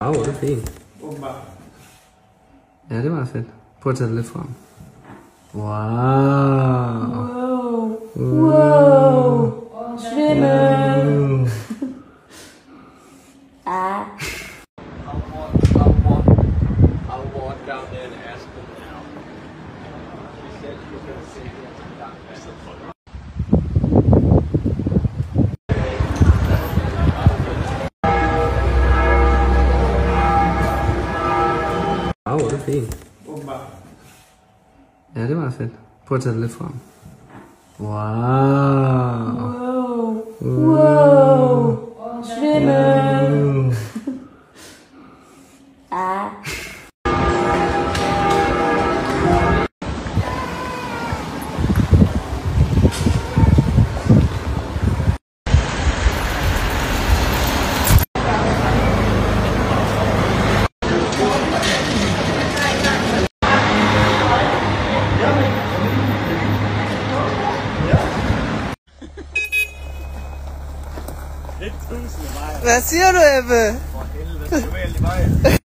Wow, det er fint. Åbenbart. Ja, det var fedt. Prøv at tage det lidt frem. Wow. Wow. Svimmel. Ah. I'll walk down there and ask them now. She said she was going to say here to Dr. Wow, det er fint. Åbenbart. Ja, det var fedt. Prøv at tage det lidt frem. Wow. Wow. Svimmel. Ah. Hvad siger du, Ebbe? For helvede, det er vældig meget.